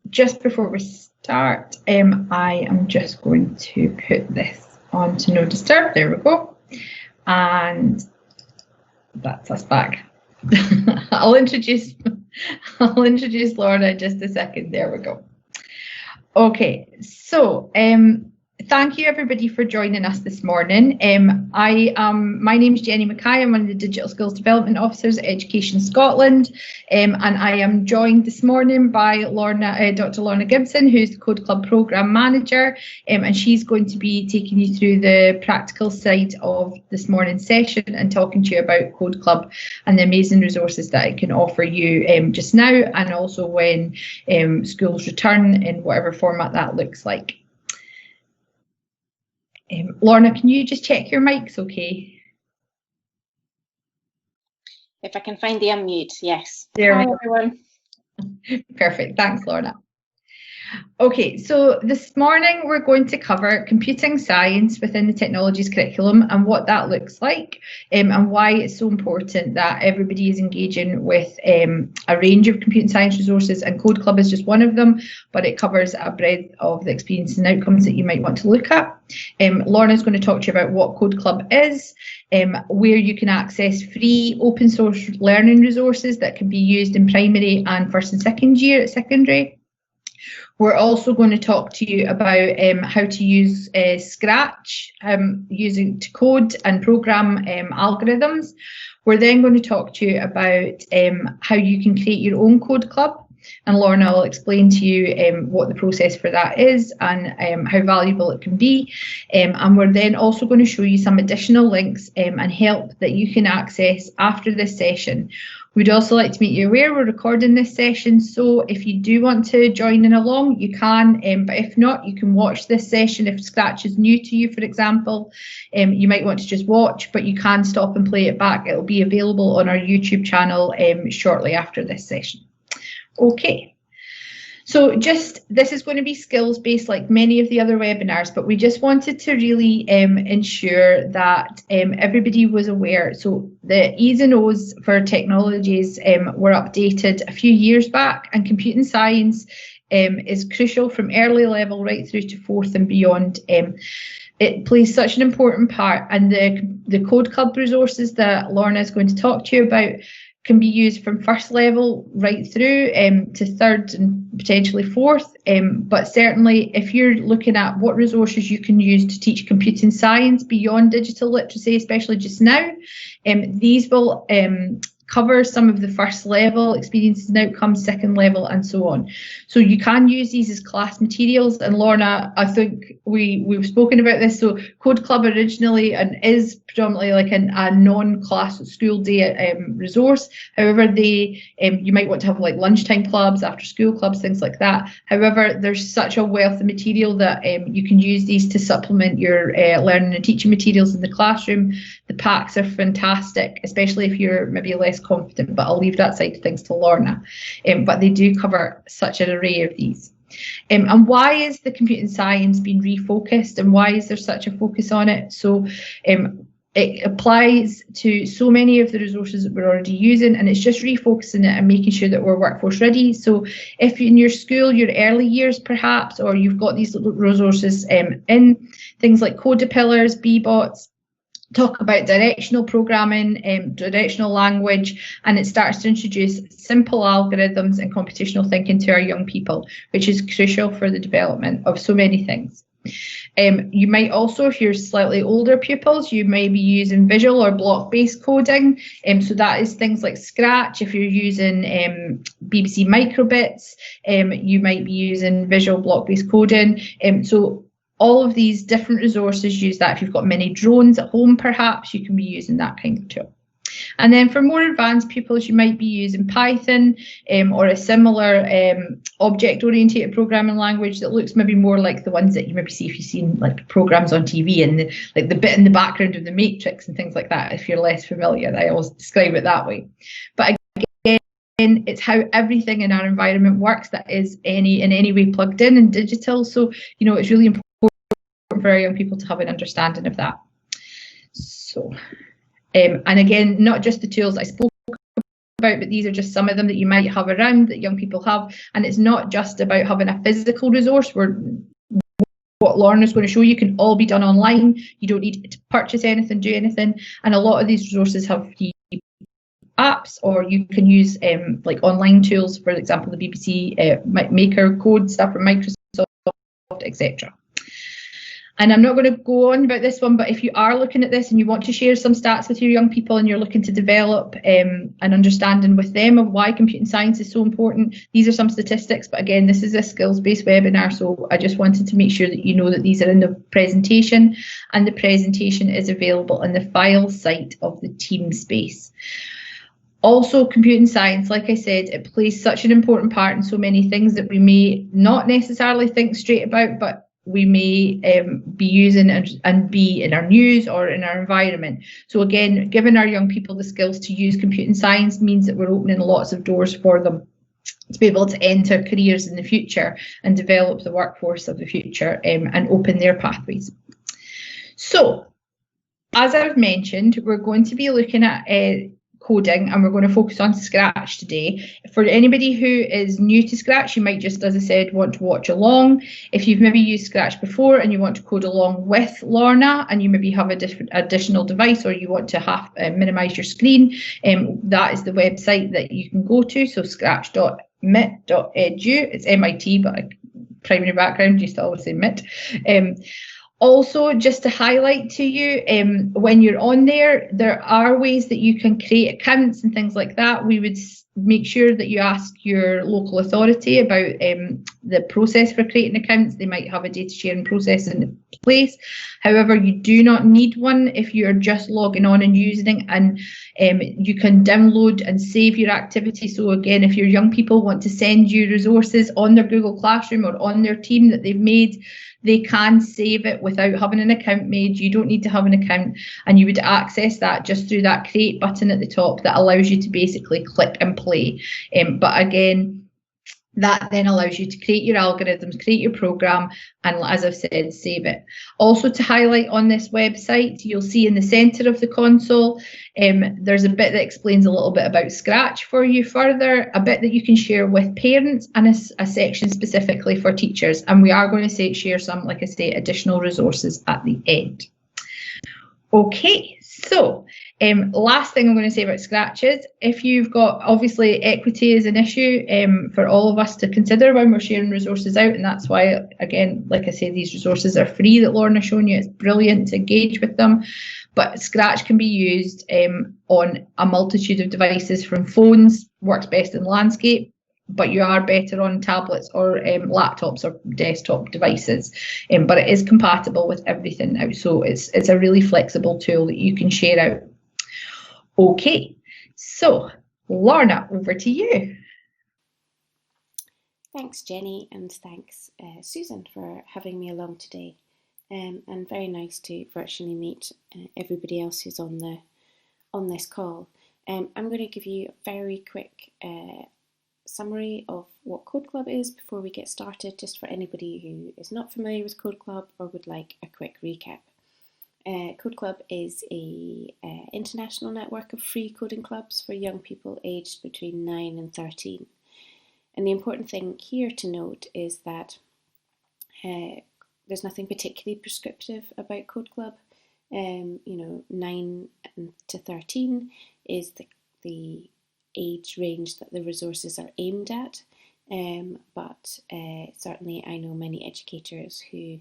Just before we start, I am just going to put this on to no disturb. There we go. And that's us back. I'll introduce Lorna in just a second. There we go. Okay, so thank you everybody for joining us this morning. My name is Jenny Mackay. I'm one of the Digital Skills Development Officers at Education Scotland, and I am joined this morning by Dr. Lorna Gibson, who's the Code Club Programme Manager, and she's going to be taking you through the practical side of this morning's session and talking to you about Code Club and the amazing resources that it can offer you just now, and also when schools return in whatever format that looks like. Lorna, can you just check your mic's okay? If I can find the unmute, yes. There Hi, everyone. Perfect, thanks Lorna. Okay, so this morning we're going to cover computing science within the technologies curriculum and what that looks like, and why it's so important that everybody is engaging with a range of computing science resources, and Code Club is just one of them, but it covers a breadth of the experiences and outcomes that you might want to look at. Lorna is going to talk to you about what Code Club is, where you can access free open source learning resources that can be used in primary and first and second year at secondary. We're also going to talk to you about how to use Scratch, using to code and program algorithms. We're then going to talk to you about how you can create your own Code Club, and Lorna will explain to you what the process for that is and how valuable it can be. And we're then also going to show you some additional links and help that you can access after this session. We'd also like to make you aware we're recording this session, so if you do want to join in along, you can, but if not, you can watch this session. If Scratch is new to you, for example, you might want to just watch, but you can stop and play it back. It'll be available on our YouTube channel shortly after this session. Okay. So this is going to be skills based like many of the other webinars, but we just wanted to really ensure that everybody was aware. So the E's and O's for technologies were updated a few years back, and computing science is crucial from early level right through to fourth and beyond. It plays such an important part, and the Code Club resources that Lorna is going to talk to you about can be used from first level right through to third and potentially fourth, but certainly if you're looking at what resources you can use to teach computing science beyond digital literacy, especially just now, these will cover some of the first level experiences and outcomes, second level, and so on. So you can use these as class materials, and Lorna, I think we've spoken about this. So Code Club originally and is predominantly like a non-class school day resource. However, you might want to have like lunchtime clubs, after school clubs, things like that. However, there's such a wealth of material that you can use these to supplement your learning and teaching materials in the classroom. The packs are fantastic, especially if you're maybe less confident, but I'll leave that side of things to Lorna. But they do cover such an array of these. And why is the computing science being refocused, and why is there such a focus on it? So it applies to so many of the resources that we're already using, and it's just refocusing it and making sure that we're workforce ready. So if in your school, your early years perhaps, or you've got these resources in things like Codapillars, BBots, talk about directional programming, directional language, and it starts to introduce simple algorithms and computational thinking to our young people, which is crucial for the development of so many things. You might also, if you're slightly older pupils, you may be using visual or block-based coding. So that is things like Scratch. If you're using BBC Microbits, you might be using visual block-based coding. So all of these different resources use that. If you've got many drones at home, perhaps you can be using that kind of tool. And then for more advanced pupils, you might be using Python or a similar object-oriented programming language that looks maybe more like the ones that you maybe see if you've seen like programs on TV and like the bit in the background of the Matrix and things like that. If you're less familiar, I always describe it that way. But again, it's how everything in our environment works that is in any way plugged in and digital. So, you know, it's really important for our young people to have an understanding of that. So, and again, not just the tools I spoke about, but these are just some of them that you might have around that young people have. And it's not just about having a physical resource where what Lorna's going to show you can all be done online. You don't need to purchase anything, do anything. And a lot of these resources have free apps, or you can use like online tools, for example, the BBC Maker Code stuff from Microsoft, etc. And I'm not going to go on about this one, but if you are looking at this and you want to share some stats with your young people and you're looking to develop an understanding with them of why computing science is so important, these are some statistics. But again, this is a skills-based webinar, so I just wanted to make sure that you know that these are in the presentation, and the presentation is available in the file site of the Teamspace. Also, computing science, like I said, it plays such an important part in so many things that we may not necessarily think straight about, but we may be using and be in our news or in our environment. So again, giving our young people the skills to use computing science means that we're opening lots of doors for them to be able to enter careers in the future and develop the workforce of the future and open their pathways. So, as I've mentioned, we're going to be looking at coding, and we're going to focus on Scratch today. For anybody who is new to Scratch, you might just, as I said, want to watch along. If you've maybe used Scratch before and you want to code along with Lorna, and you maybe have a different additional device, or you want to minimize your screen, that is the website that you can go to. So scratch.mit.edu. It's MIT, but a primary background used to always say MIT. Also, just to highlight to you, when you're on there, there are ways that you can create accounts and things like that. We would make sure that you ask your local authority about the process for creating accounts. They might have a data sharing process in place. However, you do not need one if you're just logging on and using it, and you can download and save your activity. So again, if your young people want to send you resources on their Google Classroom or on their team that they've made, they can save it without having an account made. You don't need to have an account, and you would access that just through that create button at the top that allows you to basically click and play. But again, that then allows you to create your algorithms, create your program, and as I've said, save it. Also, to highlight on this website, you'll see in the center of the console, there's a bit that explains a little bit about Scratch for you further, a bit that you can share with parents, and a section specifically for teachers. And we are going to share some, like I say, additional resources at the end. Okay, so last thing I'm going to say about Scratch is, if you've got, obviously equity is an issue for all of us to consider when we're sharing resources out, and that's why, again, like I say, these resources are free that Lorna's shown you. It's brilliant to engage with them, but Scratch can be used on a multitude of devices, from phones, works best in landscape, but you are better on tablets or laptops or desktop devices. But it is compatible with everything now, so it's a really flexible tool that you can share out. Okay, so Lorna, over to you. Thanks, Jenny, and thanks, Susan, for having me along today. And very nice to virtually meet everybody else who's on this call. I'm going to give you a very quick summary of what Code Club is before we get started, just for anybody who is not familiar with Code Club or would like a quick recap. Code Club is an international network of free coding clubs for young people aged between 9 and 13. And the important thing here to note is that there's nothing particularly prescriptive about Code Club. 9 to 13 is the age range that the resources are aimed at. But certainly I know many educators who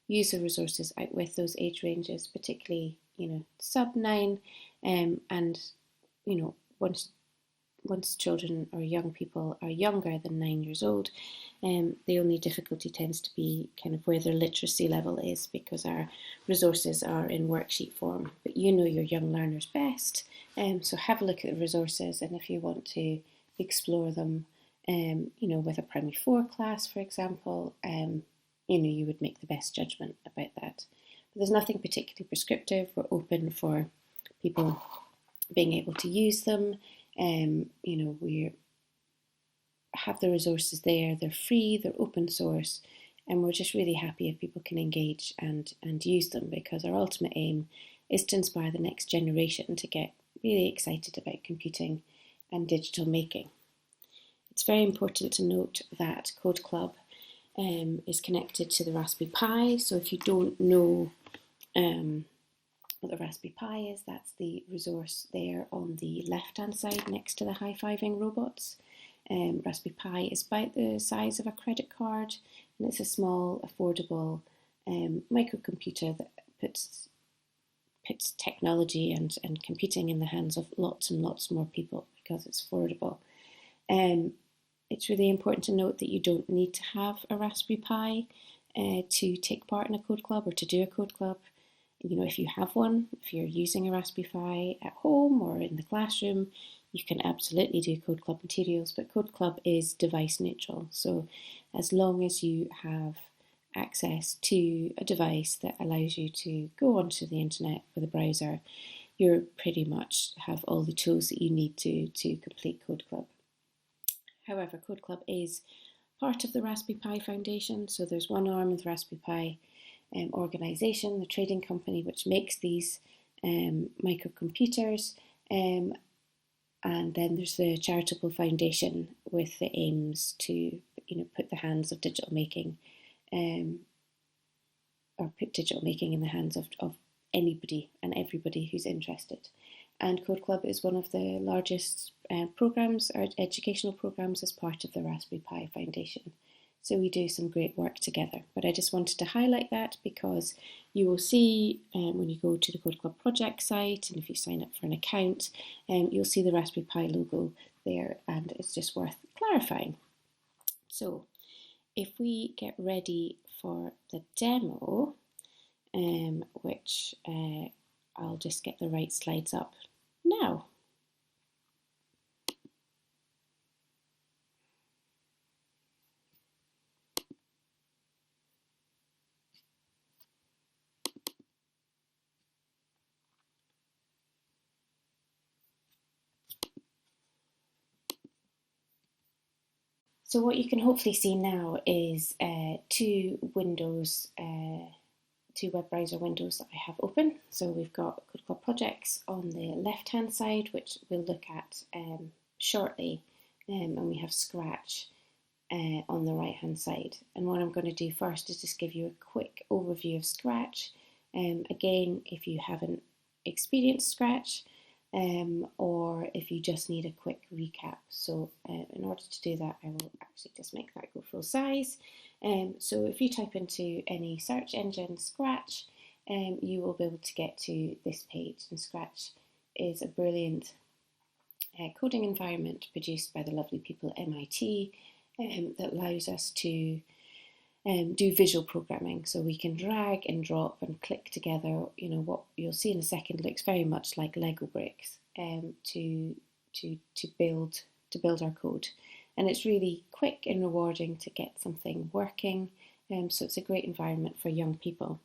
use the resources out with those age ranges, particularly, sub 9, and, once children or young people are younger than 9 years old, the only difficulty tends to be kind of where their literacy level is, because our resources are in worksheet form. But you know your young learners best, so have a look at the resources, and if you want to explore them, with a primary 4 class, for example, you would make the best judgment about that. But there's nothing particularly prescriptive. We're open for people being able to use them. We have the resources there. They're free, they're open source, and we're just really happy if people can engage and use them, because our ultimate aim is to inspire the next generation to get really excited about computing and digital making. It's very important to note that Code Club is connected to the Raspberry Pi. So if you don't know what the Raspberry Pi is, that's the resource there on the left-hand side next to the high-fiving robots. Raspberry Pi is about the size of a credit card, and it's a small, affordable microcomputer that puts technology and computing in the hands of lots and lots more people because it's affordable. It's really important to note that you don't need to have a Raspberry Pi to take part in a code club or to do a code club. You know, if you have one, if you're using a Raspberry Pi at home or in the classroom, you can absolutely do Code Club materials, but Code Club is device neutral. So as long as you have access to a device that allows you to go onto the internet with a browser, you pretty much have all the tools that you need to complete Code Club. However, Code Club is part of the Raspberry Pi Foundation, so there's one arm of the Raspberry Pi organisation, the trading company which makes these microcomputers, and then there's the charitable foundation with the aims to put the hands of digital making or put digital making in the hands of anybody and everybody who's interested. And Code Club is one of the largest programs or educational programs as part of the Raspberry Pi Foundation. So we do some great work together. But I just wanted to highlight that because you will see when you go to the Code Club project site, and if you sign up for an account, you'll see the Raspberry Pi logo there, and it's just worth clarifying. So if we get ready for the demo, which I'll just get the right slides up now. So what you can hopefully see now is two web browser windows that I have open. So we've got Code Club projects on the left-hand side, which we'll look at shortly, and we have Scratch on the right-hand side. And what I'm going to do first is just give you a quick overview of Scratch. Again, if you haven't experienced Scratch, or if you just need a quick recap. So in order to do that, I will actually just make that go full size. So if you type into any search engine Scratch, you will be able to get to this page. And Scratch is a brilliant coding environment produced by the lovely people at MIT that allows us to do visual programming. So we can drag and drop and click together, what you'll see in a second looks very much like Lego bricks to build our code. And it's really quick and rewarding to get something working, so it's a great environment for young people.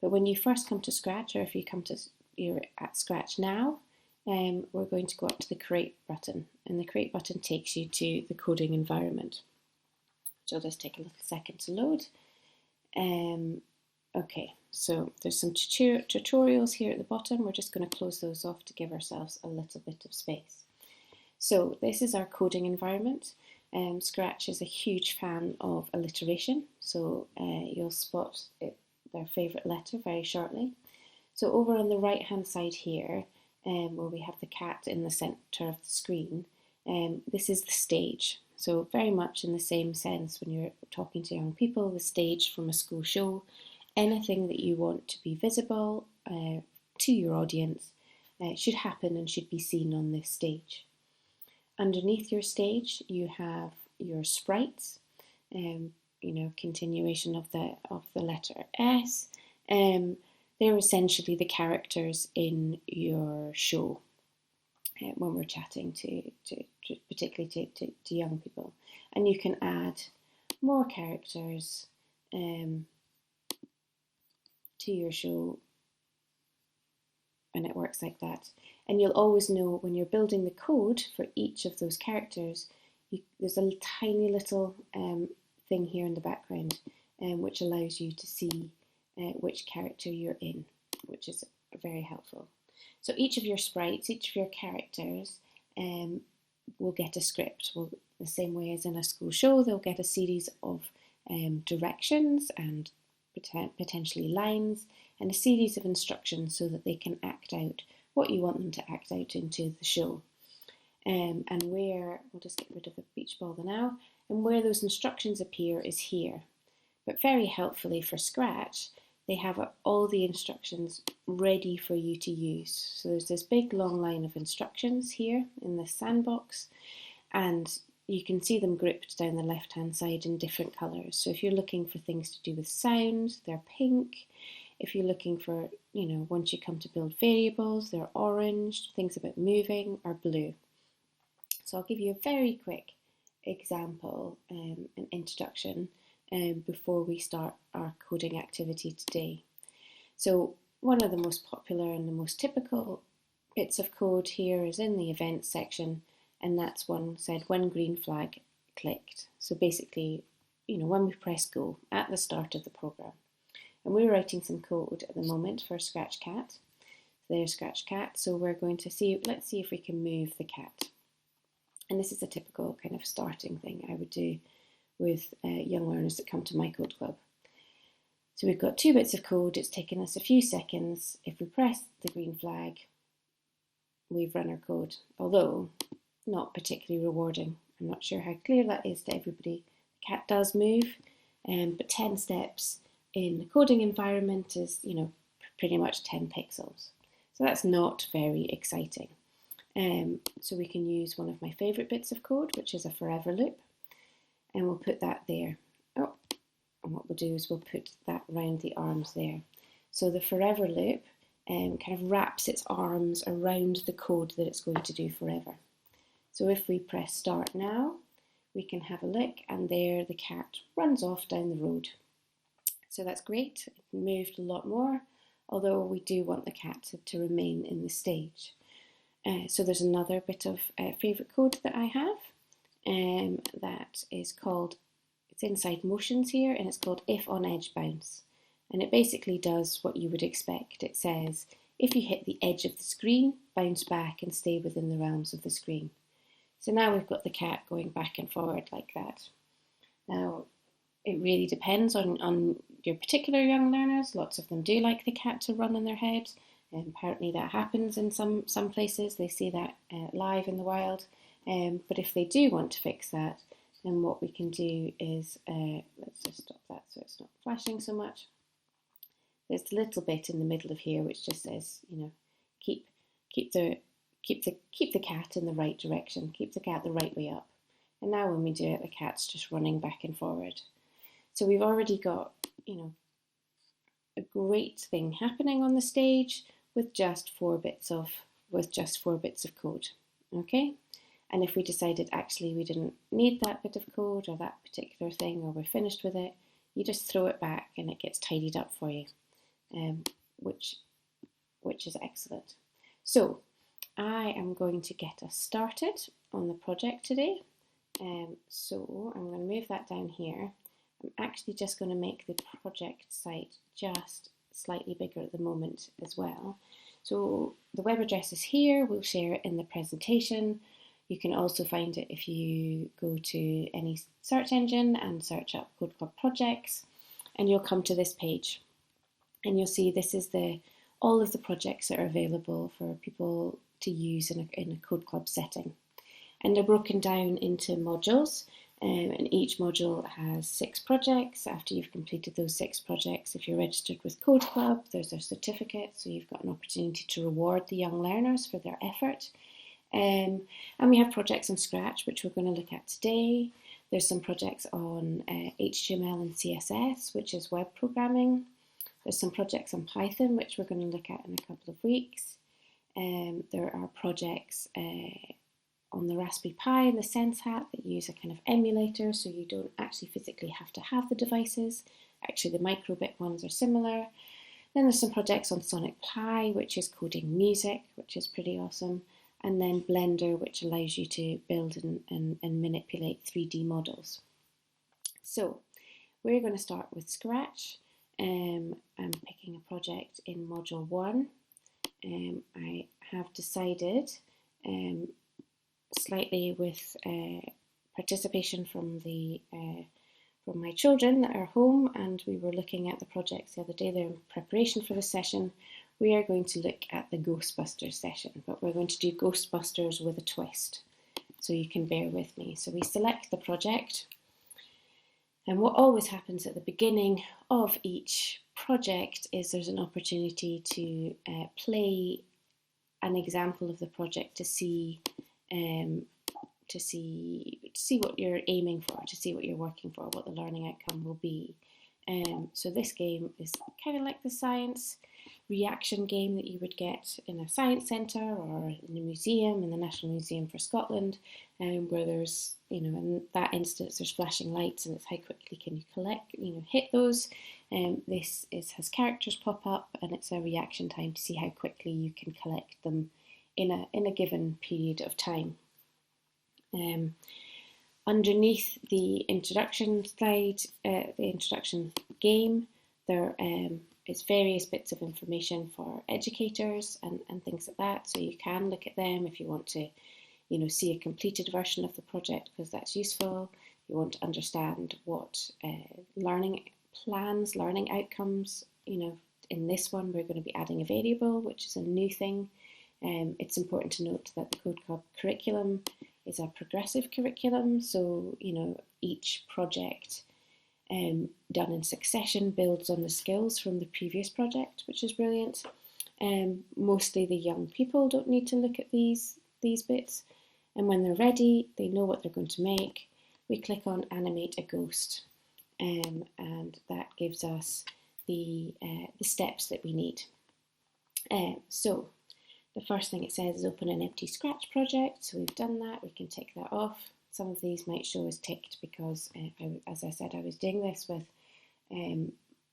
But when you first come to Scratch, or if you're at Scratch now, we're going to go up to the Create button, and the Create button takes you to the coding environment. So it'll just take a little second to load. Okay, so there's some tutorials here at the bottom. We're just going to close those off to give ourselves a little bit of space. So this is our coding environment. Scratch is a huge fan of alliteration, so you'll spot their favourite letter very shortly. So over on the right hand side here, where we have the cat in the centre of the screen, this is the stage. So very much in the same sense when you're talking to young people, the stage from a school show, anything that you want to be visible to your audience should happen and should be seen on this stage. Underneath your stage, you have your sprites, continuation of the letter S. They're essentially the characters in your show when we're chatting to particularly to young people. And you can add more characters to your show, and it works like that. And you'll always know when you're building the code for each of those characters, there's a tiny little thing here in the background which allows you to see which character you're in, which is very helpful. So each of your sprites, each of your characters will get a script. The same way as in a school show, they'll get a series of directions and potentially lines and a series of instructions so that they can act out what you want them to act out into the show. And where, we'll just get rid of the beach ball now, and where those instructions appear is here. But very helpfully for Scratch, they have all the instructions ready for you to use. So there's this big long line of instructions here in this sandbox, and you can see them grouped down the left hand side in different colours. So if you're looking for things to do with sound, they're pink. If you're looking for, once you come to build variables, they're orange. Things about moving are blue. So I'll give you a very quick example, an introduction, before we start our coding activity today. So one of the most popular and the most typical bits of code here is in the events section, and that's one said when green flag clicked. So basically, when we press go at the start of the program. And we're writing some code at the moment for Scratch Cat. There's Scratch Cat, so we're going to let's see if we can move the cat. And this is a typical kind of starting thing I would do with young learners that come to my code club. So we've got 2 bits of code. It's taken us a few seconds. If we press the green flag, we've run our code, although not particularly rewarding. I'm not sure how clear that is to everybody. The cat does move, but 10 steps in the coding environment is, pretty much 10 pixels. So that's not very exciting. So we can use one of my favourite bits of code, which is a forever loop, and we'll put that there. And what we'll do is we'll put that around the arms there. So the forever loop kind of wraps its arms around the code that it's going to do forever. So if we press start now, we can have a look, and there the cat runs off down the road. So that's great. It moved a lot more, although we do want the cat to remain in the stage. So there's another bit of favourite code that I have that is called, it's inside motions here, and it's called if on edge bounce. And it basically does what you would expect. It says, if you hit the edge of the screen, bounce back and stay within the realms of the screen. So now we've got the cat going back and forward like that. Now, it really depends on your particular young learners. Lots of them do like the cat to run in their head. Apparently that happens in some places. They see that live in the wild. But if they do want to fix that, then what we can do is, let's just stop that so it's not flashing so much. There's a little bit in the middle of here which just says, keep the cat in the right direction, keep the cat the right way up. And now when we do it, the cat's just running back and forward. So we've already got, a great thing happening on the stage with just 4 bits of code. Okay? And if we decided actually we didn't need that bit of code or that particular thing, or we're finished with it, you just throw it back and it gets tidied up for you, which is excellent. So I am going to get us started on the project today. So I'm going to move that down here. I'm actually just going to make the project site just slightly bigger at the moment as well. So the web address is here. We'll share it in the presentation. You can also find it if you go to any search engine and search up Code Club projects, and you'll come to this page. And you'll see this is all of the projects that are available for people to use in a Code Club setting. And they're broken down into modules. And each module has 6 projects. After you've completed those 6 projects, if you're registered with Code Club, there's a certificate, so you've got an opportunity to reward the young learners for their effort. And we have projects on Scratch, which we're going to look at today. There's some projects on HTML and CSS, which is web programming. There's some projects on Python, which we're going to look at in a couple of weeks. There are projects on the Raspberry Pi and the Sense Hat that use a kind of emulator, so you don't actually physically have to have the devices. Actually, the microbit ones are similar. Then there's some projects on Sonic Pi, which is coding music, which is pretty awesome. And then Blender, which allows you to build and manipulate 3D models. So we're going to start with Scratch. I'm picking a project in Module 1. I have decided slightly with participation from my children that are home, and we were looking at the projects the other day. They're in preparation for the session. We are going to look at the Ghostbusters session, but we're going to do Ghostbusters with a twist, so you can bear with me. So we select the project, and what always happens at the beginning of each project is there's an opportunity to play an example of the project to see what you're aiming for, to see what you're working for, what the learning outcome will be. So this game is kind of like the science reaction game that you would get in a science centre or in a museum, in the National Museum for Scotland, where there's, in that instance, there's flashing lights, and it's how quickly can you hit those. This has characters pop up, and it's a reaction time to see how quickly you can collect them in a given period of time. Underneath the introduction slide, the introduction game, there is various bits of information for educators and things like that. So you can look at them if you want to, see a completed version of the project, because that's useful. You want to understand what learning plans, learning outcomes. In this one, we're going to be adding a variable, which is a new thing. It's important to note that the Code Club curriculum is a progressive curriculum, so each project done in succession builds on the skills from the previous project, which is brilliant. Mostly the young people don't need to look at these bits, and when they're ready, they know what they're going to make. We click on Animate a Ghost, and that gives us the steps that we need. So the first thing it says is open an empty Scratch project, so we've done that. We can tick that off. Some of these might show as ticked because, as I said, I was doing this with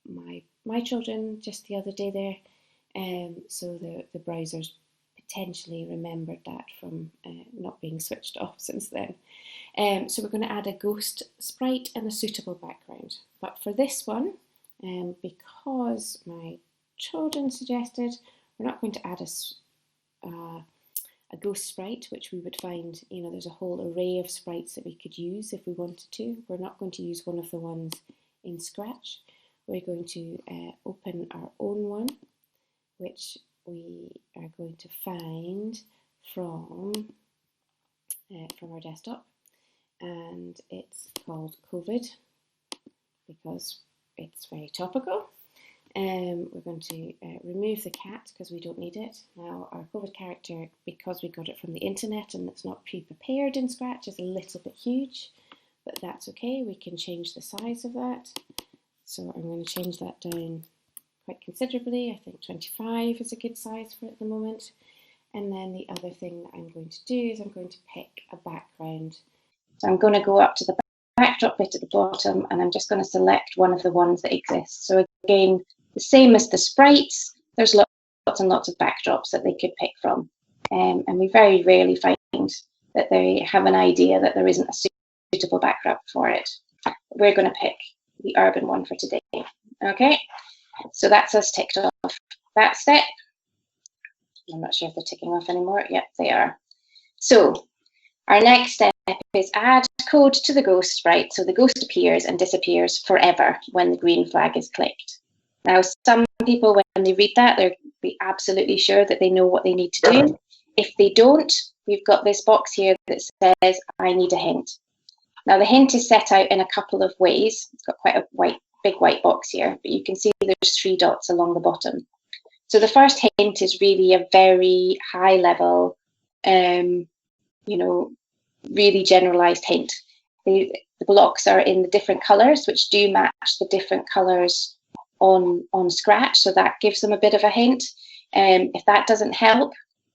my children just the other day there, so the browser's potentially remembered that from not being switched off since then. So we're going to add a ghost sprite and a suitable background. But for this one, because my children suggested, we're not going to add a ghost sprite, which we would find, there's a whole array of sprites that we could use if we wanted to. We're not going to use one of the ones in Scratch. We're going to open our own one, which we are going to find from our desktop, and it's called COVID because it's very topical. We're going to remove the cat because we don't need it. Now our COVID character, because we got it from the internet and it's not pre-prepared in Scratch, is a little bit huge, but that's okay. We can change the size of that. So I'm going to change that down quite considerably. I think 25 is a good size for it at the moment. And then the other thing that I'm going to do is I'm going to pick a background. So I'm going to go up to the backdrop bit at the bottom, and I'm just going to select one of the ones that exist. So again, the same as the sprites, there's lots and lots of backdrops that they could pick from. And we very rarely find that they have an idea that there isn't a suitable backdrop for it. We're going to pick the urban one for today. Okay, so that's us ticked off that step. I'm not sure if they're ticking off anymore. Yep, they are. So our next step is add code to the ghost sprite. So the ghost appears and disappears forever when the green flag is clicked. Now, some people, when they read that, they'll be absolutely sure that they know what they need to do. If they don't, we've got this box here that says, I need a hint. Now, the hint is set out in a couple of ways. It's got quite a big white box here, but you can see there's 3 dots along the bottom. So the first hint is really a very high level, really generalized hint. The blocks are in the different colors, which do match the different colors on Scratch, so that gives them a bit of a hint. If that doesn't help,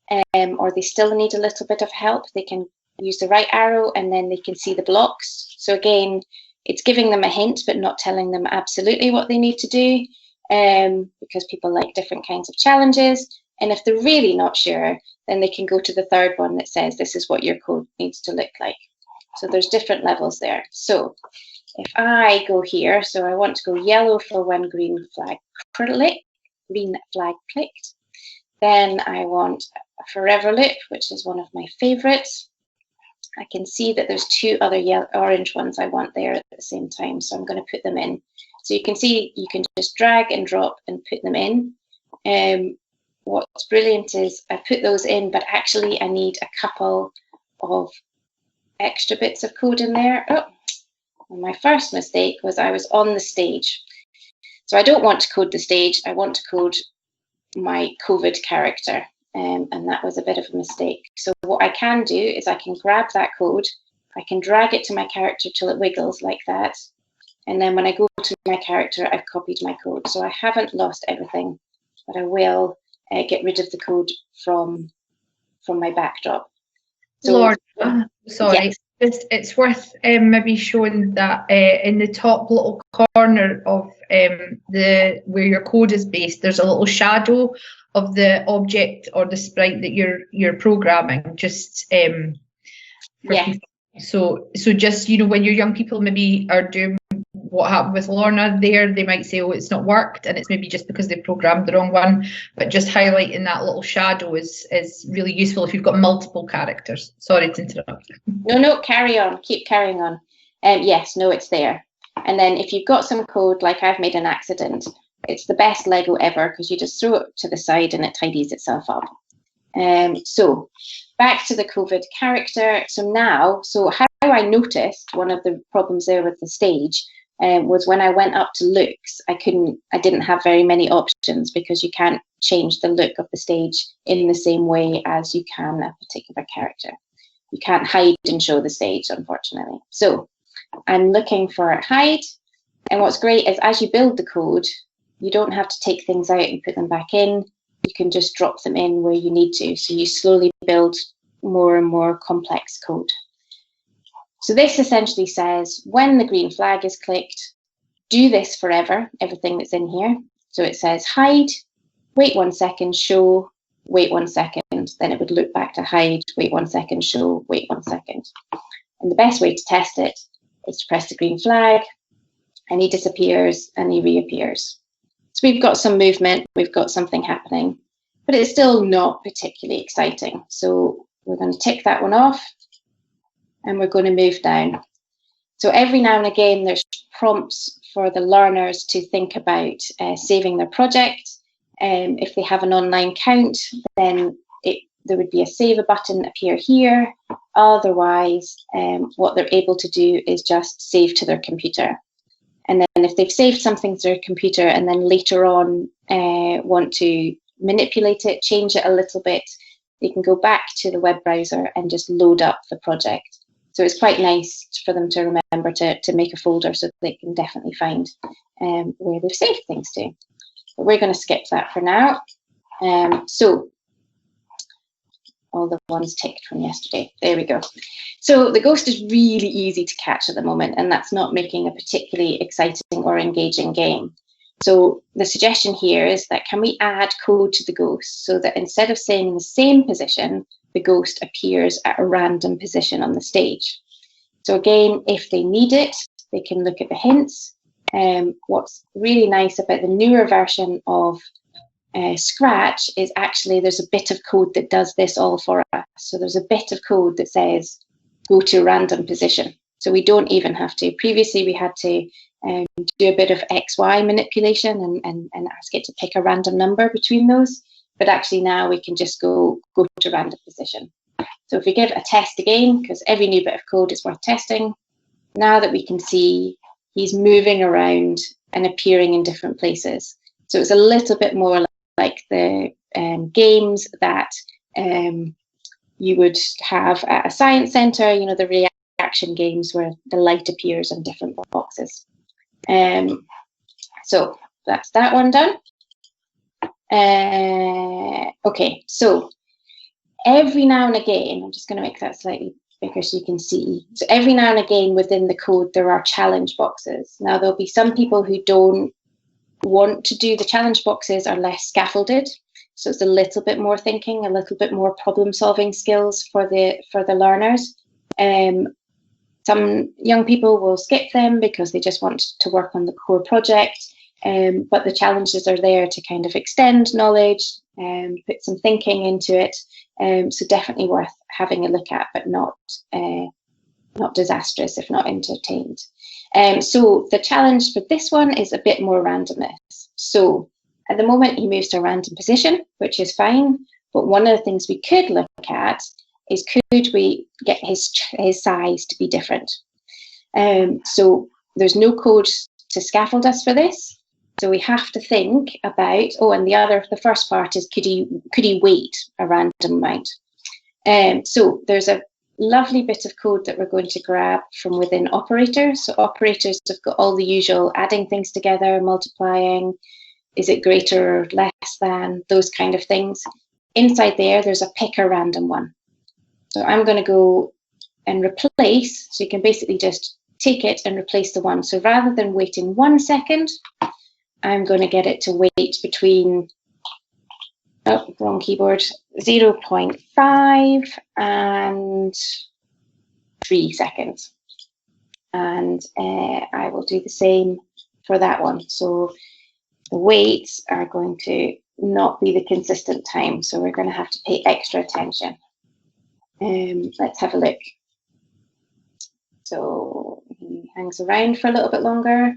or they still need a little bit of help, they can use the right arrow and then they can see the blocks. So again, it's giving them a hint but not telling them absolutely what they need to do, because people like different kinds of challenges. And if they're really not sure, then they can go to the third one that says this is what your code needs to look like. So there's different levels there. So if I go here, so I want to go yellow for when green flag clicked. Then I want a forever loop, which is one of my favorites. I can see that there's two other orange ones I want there at the same time, so I'm going to put them in. So you can see you can just drag and drop and put them in. What's brilliant is I put those in, but actually I need a couple of extra bits of code in there. Oh, and my first mistake was I was on the stage. So I don't want to code the stage, I want to code my COVID character. And that was a bit of a mistake. So what I can do is I can grab that code, I can drag it to my character till it wiggles like that. And then when I go to my character, I've copied my code. So I haven't lost everything, but I will get rid of the code from my backdrop. So, Lord, sorry. Yes. It's worth maybe showing that in the top little corner of where your code is based, there's a little shadow of the object or the sprite that you're programming. Just so just when your young people maybe are doing what happened with Lorna there, they might say, oh, it's not worked, and it's maybe just because they programmed the wrong one. But just highlighting that little shadow is really useful if you've got multiple characters. Sorry to interrupt. No, carry on. Keep carrying on. Yes, no, it's there. And then if you've got some code, like I've made an accident, it's the best Lego ever because you just throw it to the side and it tidies itself up. So back to the COVID character. So how I noticed one of the problems there with the stage was when I went up to looks, I didn't have very many options because you can't change the look of the stage in the same way as you can a particular character. You can't hide and show the stage, unfortunately. So I'm looking for hide. And what's great is as you build the code, you don't have to take things out and put them back in. You can just drop them in where you need to. So you slowly build more and more complex code. So this essentially says when the green flag is clicked, do this forever, everything that's in here. So it says hide, wait 1 second, show, wait 1 second. Then it would loop back to hide, wait 1 second, show, wait 1 second. And the best way to test it is to press the green flag and he disappears and he reappears. So we've got some movement, we've got something happening, but it's still not particularly exciting. So we're going to tick that one off and we're going to move down. So every now and again, there's prompts for the learners to think about saving their project. If they have an online count, then there would be a save a button appear here. Otherwise, what they're able to do is just save to their computer. And then if they've saved something to their computer and then later on want to manipulate it, change it a little bit, they can go back to the web browser and just load up the project. So it's quite nice for them to remember to make a folder so they can definitely find where they've saved things to. But we're going to skip that for now. So all the ones ticked from yesterday. There we go. So the ghost is really easy to catch at the moment, and that's not making a particularly exciting or engaging game. So the suggestion here is that can we add code to the ghost so that instead of staying in the same position, the ghost appears at a random position on the stage. So again, if they need it, they can look at the hints. What's really nice about the newer version of Scratch is actually there's a bit of code that does this all for us. So there's a bit of code that says go to a random position. So we don't even have to. Previously, we had to do a bit of XY manipulation and ask it to pick a random number between those. But actually now we can just go to random position. So if we give a test again, because every new bit of code is worth testing, now that we can see he's moving around and appearing in different places. So it's a little bit more like the games that you would have at a science centre, you know, the reaction games where the light appears on different boxes. So that's that one done. Okay, so every now and again, I'm just going to make that slightly bigger so you can see. So every now and again within the code, there are challenge boxes. Now, there'll be some people who don't want to do the challenge boxes are less scaffolded. So it's a little bit more thinking, a little bit more problem solving skills for the learners. Some young people will skip them because they just want to work on the core project. But the challenges are there to kind of extend knowledge, put some thinking into it. So definitely worth having a look at, but not disastrous if not entertained. So the challenge for this one is a bit more randomness. So at the moment he moves to a random position, which is fine. But one of the things we could look at is, could we get his size to be different? So there's no code to scaffold us for this. So we have to think about, and the first part is, could he weight a random amount? So there's a lovely bit of code that we're going to grab from within operators. So operators have got all the usual adding things together, multiplying, is it greater or less than, those kind of things. Inside there's a pick a random one. So I'm going to go and replace, so you can basically just take it and replace the one. So rather than waiting 1 second, I'm going to get it to wait between, wrong keyboard, 0.5 and 3 seconds. And I will do the same for that one. So the weights are going to not be the consistent time. So we're going to have to pay extra attention. Let's have a look. So he hangs around for a little bit longer.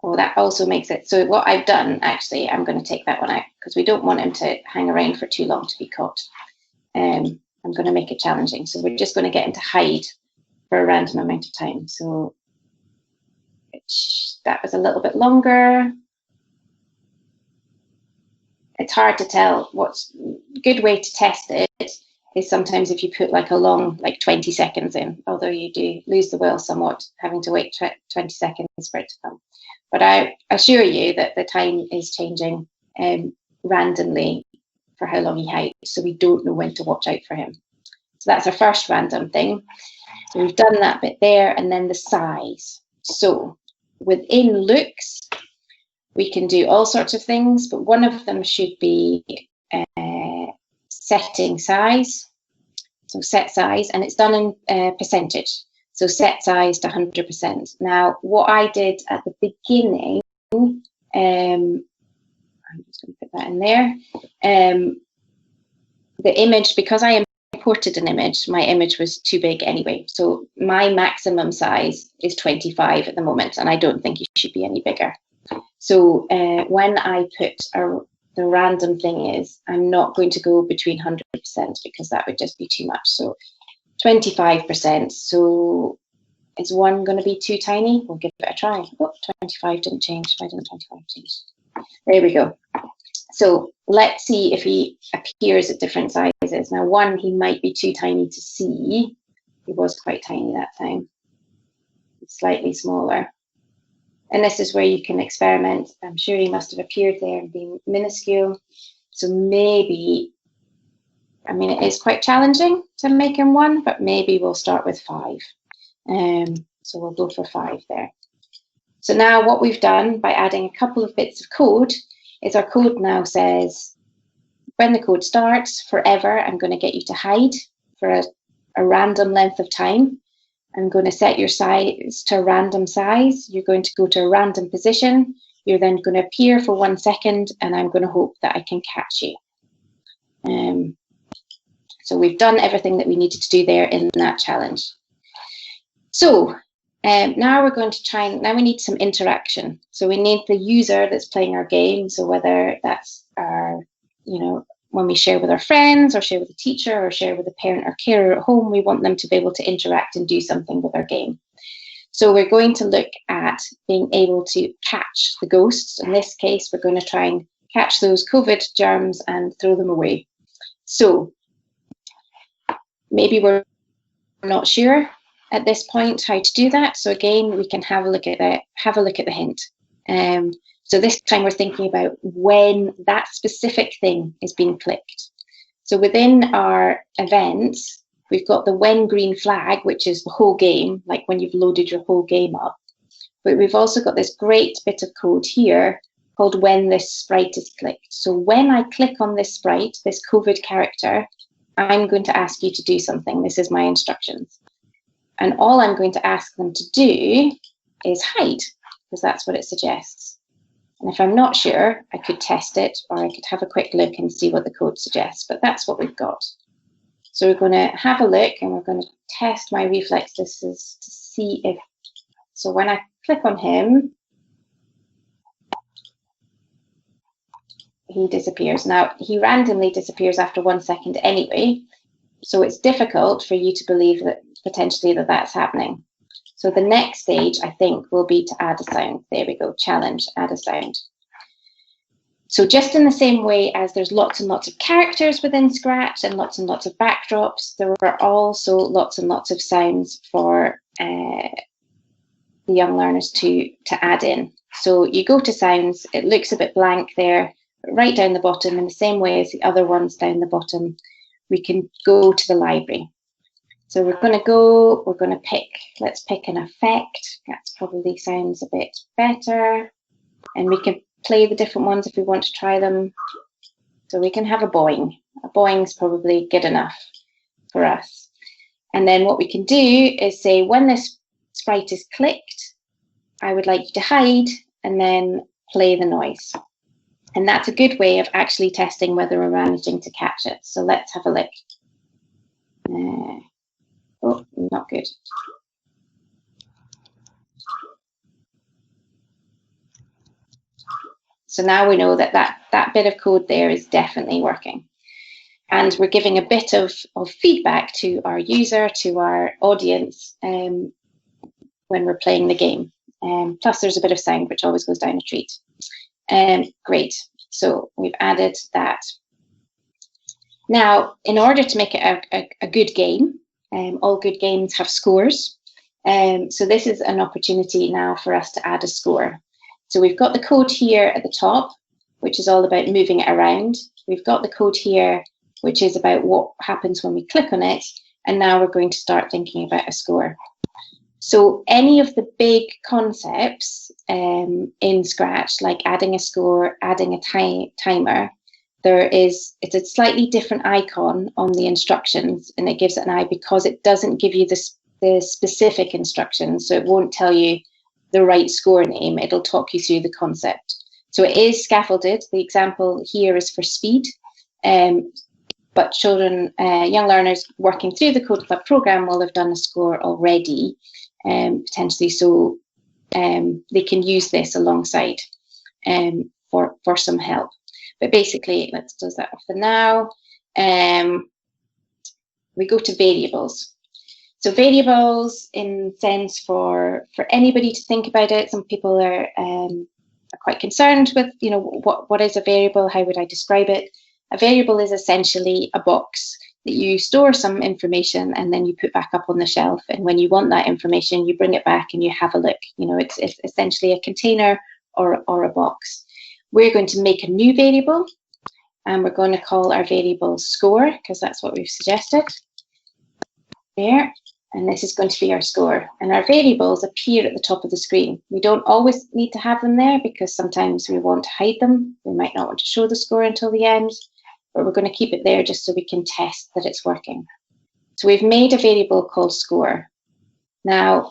Oh, that also makes it, so what I've done, actually, I'm going to take that one out because we don't want him to hang around for too long to be caught. I'm going to make it challenging. So we're just going to get him to hide for a random amount of time. So that was a little bit longer. It's hard to tell. What's a good way to test it is sometimes if you put like a long, like 20 seconds in, although you do lose the will somewhat having to wait 20 seconds for it to come. But I assure you that the time is changing randomly for how long he hides, so we don't know when to watch out for him. So that's our first random thing. So we've done that bit there, and then the size. So within looks, we can do all sorts of things, but one of them should be setting size. So set size, and it's done in percentage. So set size to 100%. Now, what I did at the beginning, I'm just going to put that in there. The image, because I imported an image, my image was too big anyway. So my maximum size is 25 at the moment, and I don't think it should be any bigger. So when I put the random thing is, I'm not going to go between 100% because that would just be too much. So 25%. So is one going to be too tiny? We'll give it a try. Oh, 25 didn't change. Why didn't 25 change? There we go. So let's see if he appears at different sizes. Now, one, he might be too tiny to see. He was quite tiny that time. It's slightly smaller. And this is where you can experiment. I'm sure he must have appeared there and been minuscule. So maybe, I mean, it is quite challenging to make him one, but maybe we'll start with 5. So we'll go for 5 there. So now what we've done by adding a couple of bits of code is our code now says, when the code starts, forever, I'm going to get you to hide for a random length of time. I'm going to set your size to a random size. You're going to go to a random position. You're then going to appear for 1 second, and I'm going to hope that I can catch you. So we've done everything that we needed to do there in that challenge. So now we're going to try, and now we need some interaction. So we need the user that's playing our game. So whether that's our, when we share with our friends or share with a teacher or share with a parent or carer at home, we want them to be able to interact and do something with our game. So we're going to look at being able to catch the ghosts. In this case, we're going to try and catch those COVID germs and throw them away. So maybe we're not sure at this point how to do that. So again, we can have a look at the hint. So this time we're thinking about when that specific thing is being clicked. So within our events, we've got the when green flag, which is the whole game, like when you've loaded your whole game up. But we've also got this great bit of code here called when this sprite is clicked. So when I click on this sprite, this COVID character, I'm going to ask you to do something. This is my instructions. And all I'm going to ask them to do is hide, because that's what it suggests. And if I'm not sure, I could test it, or I could have a quick look and see what the code suggests, but that's what we've got. So we're going to have a look, and we're going to test my reflexes to see if, so when I click on him, he disappears. Now, he randomly disappears after 1 second anyway, so it's difficult for you to believe that potentially that's happening. So the next stage, I think, will be to add a sound. There we go, challenge, add a sound. So just in the same way as there's lots and lots of characters within Scratch and lots of backdrops, there are also lots and lots of sounds for the young learners to add in. So you go to sounds, it looks a bit blank there, but right down the bottom, in the same way as the other ones down the bottom, we can go to the library. So we're going to pick, let's pick an effect. That probably sounds a bit better. And we can play the different ones if we want to try them. So we can have a boing. A boing's probably good enough for us. And then what we can do is say, when this sprite is clicked, I would like you to hide and then play the noise. And that's a good way of actually testing whether we're managing to catch it. So let's have a look. Oh, not good. So now we know that that bit of code there is definitely working. And we're giving a bit of feedback to our user, to our audience, when we're playing the game. Plus there's a bit of sound, which always goes down a treat. Great, so we've added that. Now, in order to make it a good game, all good games have scores. So this is an opportunity now for us to add a score. So we've got the code here at the top, which is all about moving it around. We've got the code here, which is about what happens when we click on it. And now we're going to start thinking about a score. So any of the big concepts in Scratch, like adding a score, adding a timer, it's a slightly different icon on the instructions, and it gives it an eye because it doesn't give you the specific instructions. So it won't tell you the right score name, it'll talk you through the concept. So it is scaffolded. The example here is for speed, but children, young learners working through the Code Club program will have done a score already, potentially, so they can use this alongside for some help. But basically, let's close that off for now. We go to variables. So variables, in sense, for anybody to think about it. Some people are quite concerned with, what is a variable? How would I describe it? A variable is essentially a box that you store some information and then you put back up on the shelf. And when you want that information, you bring it back and you have a look. It's essentially a container or a box. We're going to make a new variable, and we're going to call our variable score, because that's what we've suggested. There. And this is going to be our score. And our variables appear at the top of the screen. We don't always need to have them there because sometimes we want to hide them. We might not want to show the score until the end, but we're going to keep it there just so we can test that it's working. So we've made a variable called score. Now,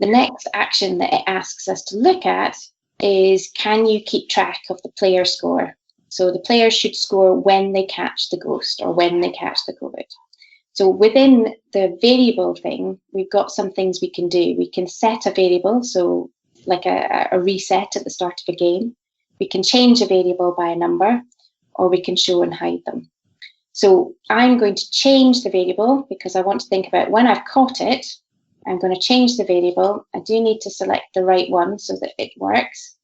the next action that it asks us to look at is, can you keep track of the player score? So the players should score when they catch the ghost or when they catch the COVID. So within the variable thing, we've got some things we can do. We can set a variable, so like a reset at the start of a game. We can change a variable by a number, or we can show and hide them. So I'm going to change the variable because I want to think about when I've caught it, I'm going to change the variable. I do need to select the right one so that it works.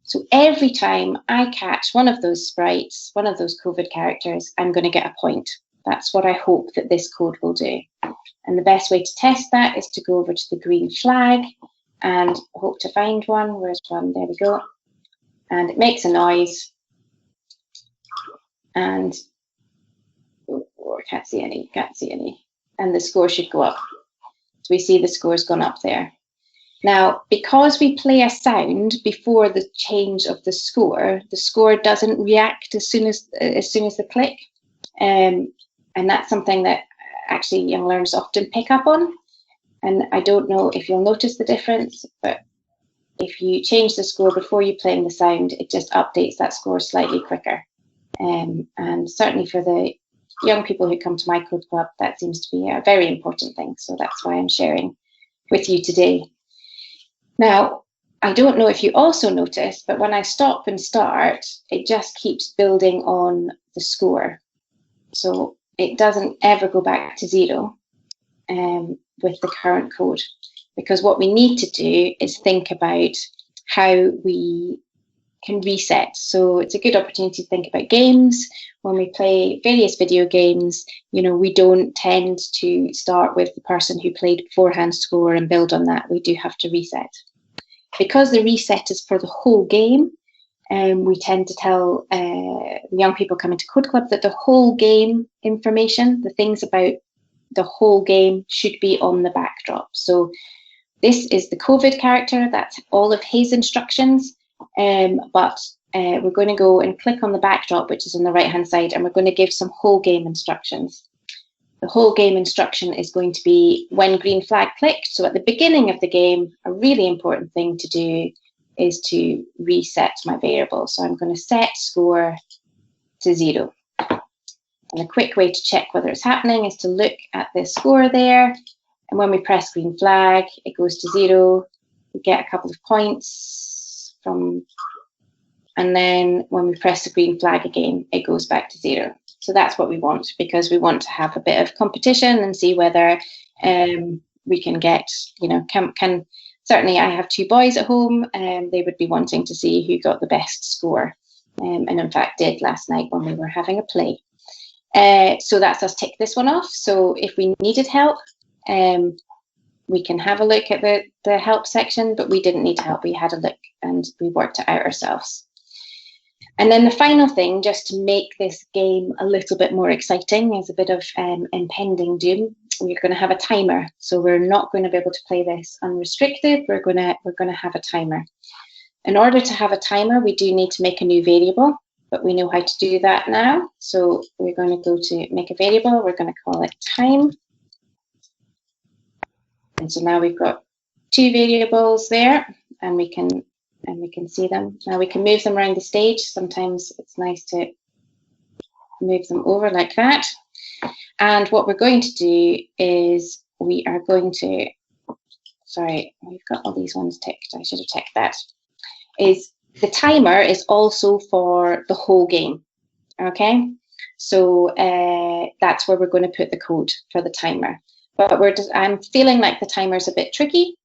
So every time I catch one of those sprites, one of those COVID characters, I'm going to get a point. That's what I hope that this code will do. And the best way to test that is to go over to the green flag and hope to find one. Where's one? There we go. And it makes a noise. And I can't see any. And the score should go up. So we see the score's gone up there. Now, because we play a sound before the change of the score doesn't react as soon as the click. And that's something that actually young learners often pick up on. And I don't know if you'll notice the difference, but if you change the score before you play the sound, it just updates that score slightly quicker. And certainly for the young people who come to my code club, that seems to be a very important thing. So that's why I'm sharing with you today. Now, I don't know if you also notice, but when I stop and start, it just keeps building on the score. So it doesn't ever go back to 0 with the current code, because what we need to do is think about how we can reset. So it's a good opportunity to think about games. When we play various video games, you know, we don't tend to start with the person who played beforehand score and build on that. We do have to reset. Because the reset is for the whole game, we tend to tell young people coming to Code Club that the whole game information, the things about the whole game, should be on the backdrop. So this is the COVID character, that's all of his instructions, but we're going to go and click on the backdrop, which is on the right-hand side, and we're going to give some whole game instructions. The whole game instruction is going to be when green flag clicked. So at the beginning of the game, a really important thing to do is to reset my variable. So I'm going to set score to 0. And a quick way to check whether it's happening is to look at the score there. And when we press green flag, it goes to 0. We get a couple of points from, and then when we press the green flag again, it goes back to 0. So that's what we want, because we want to have a bit of competition and see whether we can get, you know, can certainly I have 2 boys at home and they would be wanting to see who got the best score. And in fact did last night when we were having a play. So that's us tick this one off. So if we needed help, we can have a look at the help section, but we didn't need help. We had a look and we worked it out ourselves. And then the final thing, just to make this game a little bit more exciting, is a bit of impending doom. We're going to have a timer, so we're not going to be able to play this unrestricted. We're going to have a timer. In order to have a timer, we do need to make a new variable, but we know how to do that now. So we're going to go to make a variable. We're going to call it time. And so now we've got 2 variables there, and we can see them. Now we can move them around the stage. Sometimes it's nice to move them over like that. And what we're going to do is we are going to, sorry, we've got all these ones ticked. I should have ticked that. Is the timer is also for the whole game. Okay, so that's where we're going to put the code for the timer. But I'm feeling like the timer's a bit tricky.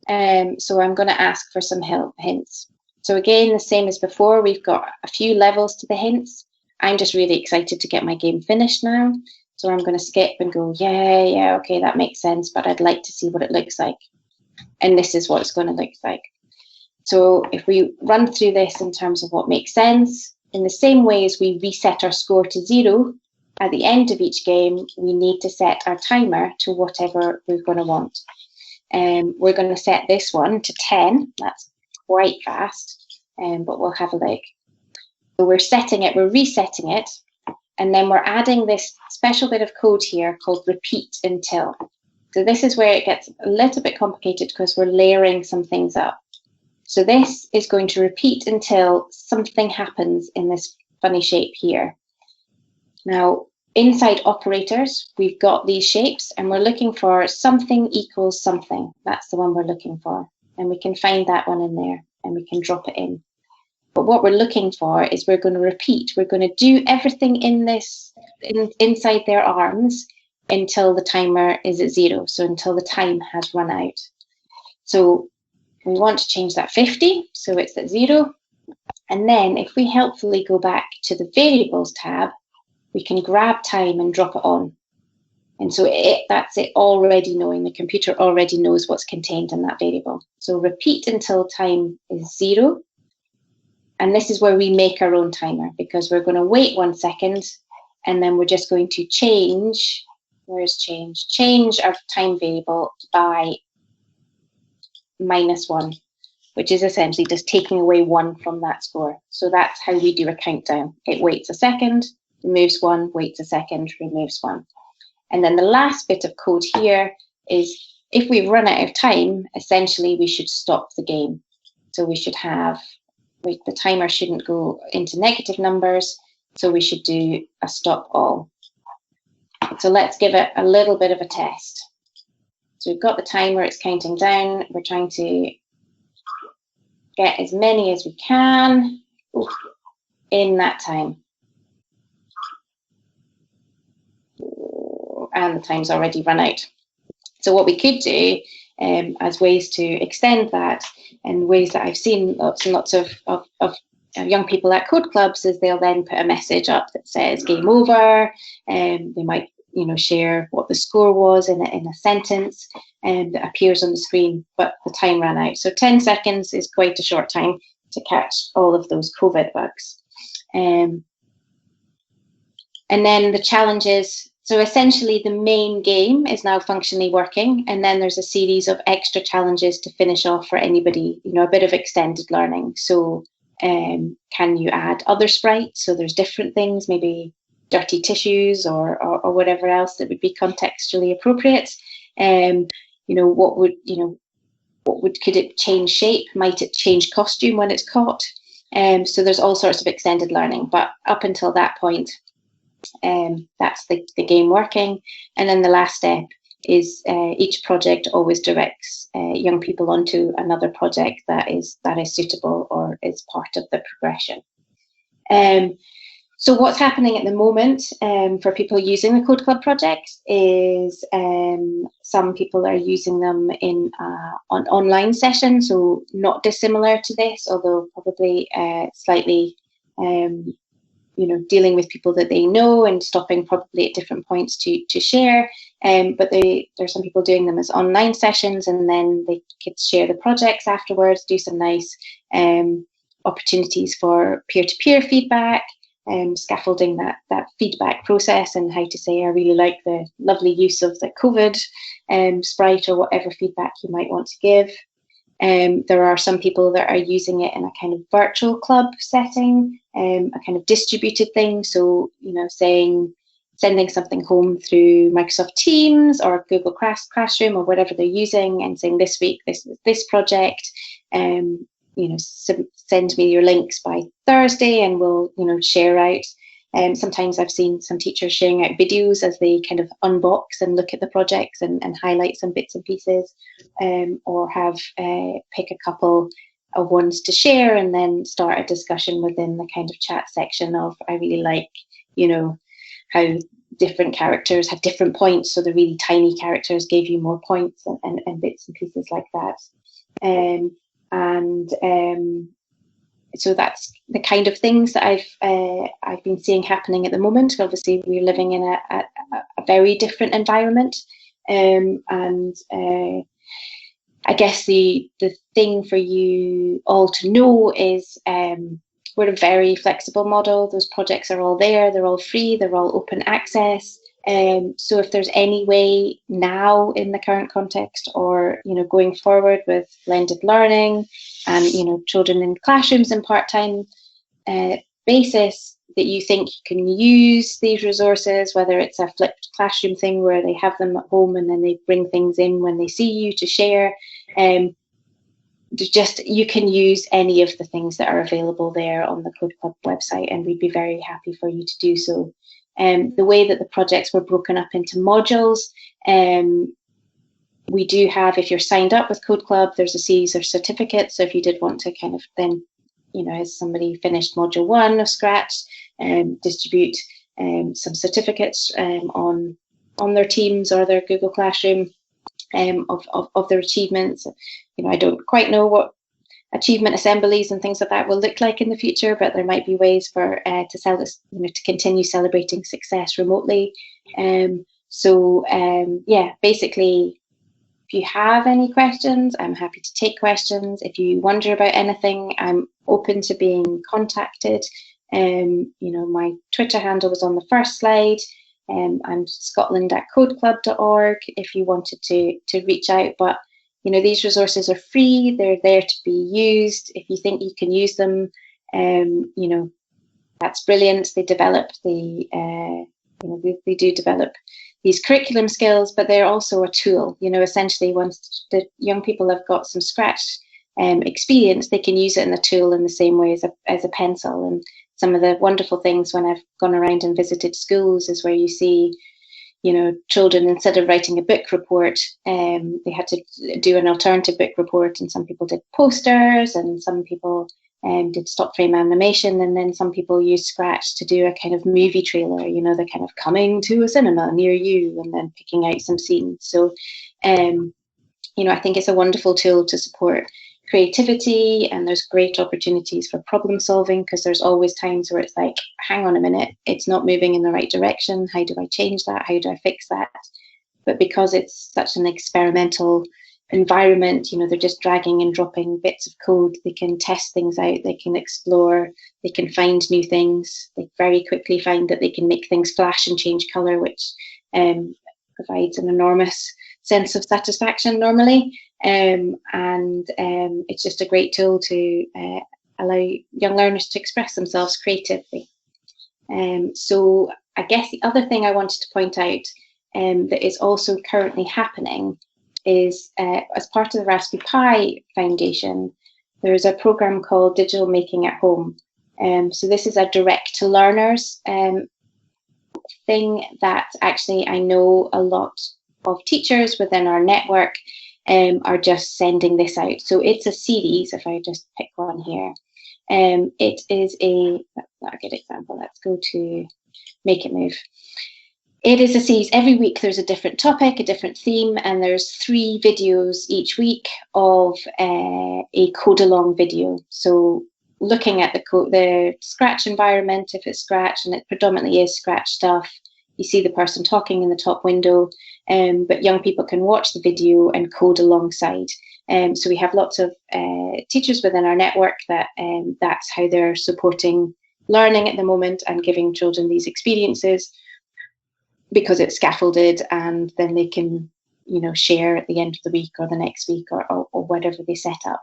So I'm going to ask for some hints. So again, the same as before, we've got a few levels to the hints. I'm just really excited to get my game finished now. So I'm going to skip and go, yeah, okay, that makes sense, but I'd like to see what it looks like. And this is what it's going to look like. So if we run through this in terms of what makes sense, in the same way as we reset our score to 0, at the end of each game, we need to set our timer to whatever we're going to want. We're going to set this one to 10. That's quite fast, but we'll have a look. So we're resetting it, and then we're adding this special bit of code here called repeat until. So this is where it gets a little bit complicated because we're layering some things up. So this is going to repeat until something happens in this funny shape here. Now, inside operators, we've got these shapes and we're looking for something equals something. That's the one we're looking for. And we can find that one in there and we can drop it in. But what we're looking for is we're going to repeat. We're going to do everything in this, inside their arms until the timer is at 0. So until the time has run out. So we want to change that 50. So it's at 0. And then if we helpfully go back to the variables tab, we can grab time and drop it on. And so that's it already knowing, the computer already knows what's contained in that variable. So repeat until time is 0. And this is where we make our own timer because we're going to wait 1 second and then we're just going to change, where's change? Change our time variable by -1, which is essentially just taking away 1 from that score. So that's how we do a countdown. It waits a second, removes 1, waits a second, removes 1. And then the last bit of code here is if we've run out of time, essentially we should stop the game. So we should have, the timer shouldn't go into negative numbers, so we should do a stop all. So let's give it a little bit of a test. So we've got the timer, it's counting down. We're trying to get as many as we can in that time. And the time's already run out. So what we could do as ways to extend that, and ways that I've seen lots and lots of young people at code clubs, is they'll then put a message up that says game over, and they might share what the score was in a sentence that appears on the screen, but the time ran out. So 10 seconds is quite a short time to catch all of those COVID bugs. And then the challenges. So essentially the main game is now functionally working, and then there's a series of extra challenges to finish off for anybody, a bit of extended learning. So can you add other sprites? So there's different things, maybe dirty tissues or whatever else that would be contextually appropriate. Could it change shape? Might it change costume when it's caught? So there's all sorts of extended learning, but up until that point, that's the game working. And then the last step is each project always directs young people onto another project that is suitable or is part of the progression. So what's happening at the moment for people using the Code Club project is some people are using them in an online session, so not dissimilar to this, although probably slightly dealing with people that they know and stopping probably at different points to share. But there's some people doing them as online sessions, and then they could share the projects afterwards, do some nice opportunities for peer-to-peer feedback, scaffolding that feedback process, and how to say, I really like the lovely use of the COVID sprite, or whatever feedback you might want to give. There are some people that are using it in a kind of virtual club setting, a kind of distributed thing. So, sending something home through Microsoft Teams or Google Classroom or whatever they're using, and saying, this week, this project, send me your links by Thursday, and we'll, share out. Sometimes I've seen some teachers sharing out videos as they kind of unbox and look at the projects and highlight some bits and pieces, or have pick a couple of ones to share and then start a discussion within the kind of chat section of, I really like, how different characters had different points. So the really tiny characters gave you more points, and bits and pieces like that. So that's the kind of things that I've been seeing happening at the moment. Obviously, we're living in a very different environment, and I guess the thing for you all to know is we're a very flexible model. Those projects are all there. They're all free. They're all open access. So if there's any way now in the current context, or going forward with blended learning and children in classrooms and part-time basis, that you think you can use these resources, whether it's a flipped classroom thing where they have them at home and then they bring things in when they see you to share, you can use any of the things that are available there on the Code Club website, and we'd be very happy for you to do so. The way that the projects were broken up into modules, we do have, if you're signed up with Code Club, there's a series of certificates. So if you did want to kind of then, as somebody finished module 1 of Scratch, distribute some certificates on their Teams or their Google Classroom of their achievements. I don't quite know what achievement assemblies and things like that will look like in the future, but there might be ways for to continue celebrating success remotely. Basically, if you have any questions, I'm happy to take questions. If you wonder about anything, I'm open to being contacted. My Twitter handle was on the first slide. I'm scotland@codeclub.org if you wanted to reach out. But these resources are free. They're there to be used. If you think you can use them, that's brilliant. They develop they do develop these curriculum skills, but they're also a tool. Essentially, once the young people have got some Scratch experience, they can use it in the tool in the same way as a pencil. And some of the wonderful things when I've gone around and visited schools is where you see, children, instead of writing a book report, they had to do an alternative book report, and some people did posters, and some people did stop frame animation, and then some people used Scratch to do a kind of movie trailer, they're kind of coming to a cinema near you, and then picking out some scenes. So, I think it's a wonderful tool to support creativity, and there's great opportunities for problem solving, because there's always times where it's like, hang on a minute, it's not moving in the right direction. How do I change that? How do I fix that? But because it's such an experimental environment, they're just dragging and dropping bits of code. They can test things out, they can explore, they can find new things. They very quickly find that they can make things flash and change color, which provides an enormous sense of satisfaction normally. And it's just a great tool to allow young learners to express themselves creatively. So I guess the other thing I wanted to point out that is also currently happening is, as part of the Raspberry Pi Foundation, there is a program called Digital Making at Home. So this is a direct to learners thing that actually I know a lot of teachers within our network are just sending this out. So it's a series, if I just pick one here. It is that's not a good example. Let's go to Make It Move. It is a series. Every week there's a different topic, a different theme, and there's 3 videos each week of a code-along video. So looking at the Scratch environment, if it's Scratch, and it predominantly is Scratch stuff, you see the person talking in the top window, but young people can watch the video and code alongside. So we have lots of teachers within our network that's how they're supporting learning at the moment and giving children these experiences, because it's scaffolded, and then they can, share at the end of the week or the next week or whatever they set up.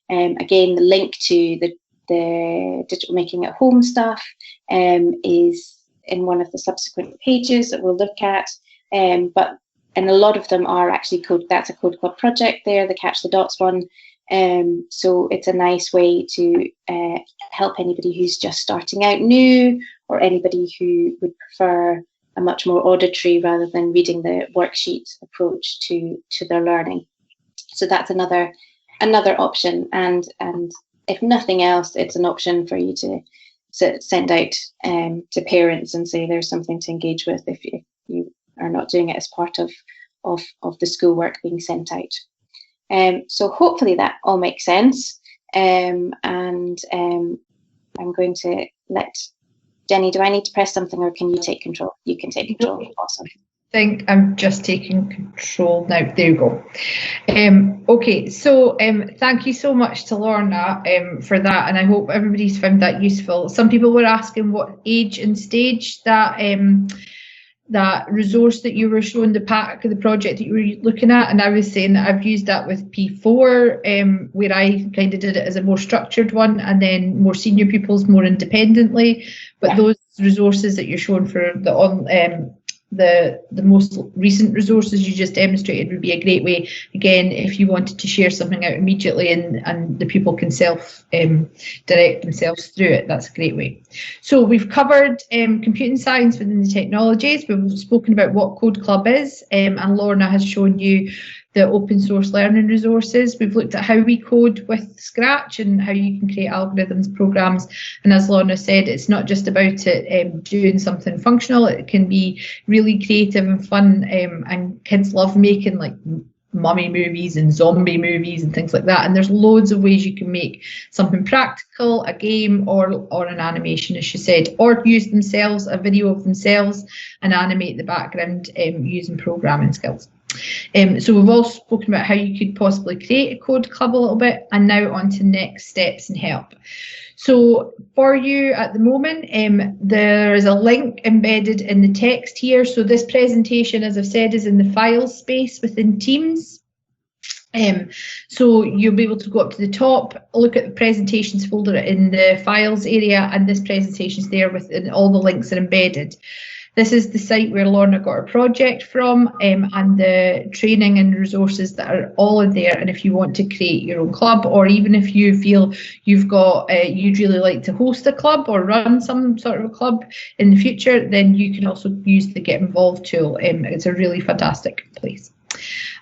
Again, the link to the Digital Making at Home stuff is in one of the subsequent pages that we'll look at. And a lot of them are actually code. That's a Code Club project there, the Catch the Dots one. So it's a nice way to help anybody who's just starting out new, or anybody who would prefer a much more auditory rather than reading the worksheet approach to their learning. So that's another option. And if nothing else, it's an option for you to send out to parents and say there's something to engage with if you are not doing it as part of the schoolwork being sent out. So hopefully that all makes sense. And I'm going to let Jenny, do I need to press something, or can you take control? You can take control. Awesome. I think I'm just taking control now. There you go. Okay, so thank you so much to Lorna for that, and I hope everybody's found that useful. Some people were asking what age and stage that resource that you were showing, the pack of the project that you were looking at, and I was saying that I've used that with P4, where I kind of did it as a more structured one, and then more senior pupils more independently. But those resources that you're showing for the most recent resources you just demonstrated would be a great way, again, if you wanted to share something out immediately and the pupil can self direct themselves through it. That's a great way. So we've covered computing science within the technologies. We've spoken about what Code Club is, and Lorna has shown you the open source learning resources. We've looked at how we code with Scratch and how you can create algorithms, programs. And as Lorna said, it's not just about it doing something functional. It can be really creative and fun, and kids love making like mummy movies and zombie movies and things like that. And there's loads of ways you can make something practical, a game or an animation, as she said, or use themselves, a video of themselves, and animate the background using programming skills. So we've all spoken about how you could possibly create a code club a little bit, and now on to next steps and help. So for you at the moment, there is a link embedded in the text here. So this presentation, as I've said, is in the files space within Teams. So you'll be able to go up to the top, look at the presentations folder in the files area, and this presentation is there with all the links are embedded. This is the site where Lorna got her project from, and the training and resources that are all in there. And if you want to create your own club, or even if you feel you'd really like to host a club or run some sort of a club in the future, then you can also use the Get Involved tool. It's a really fantastic place.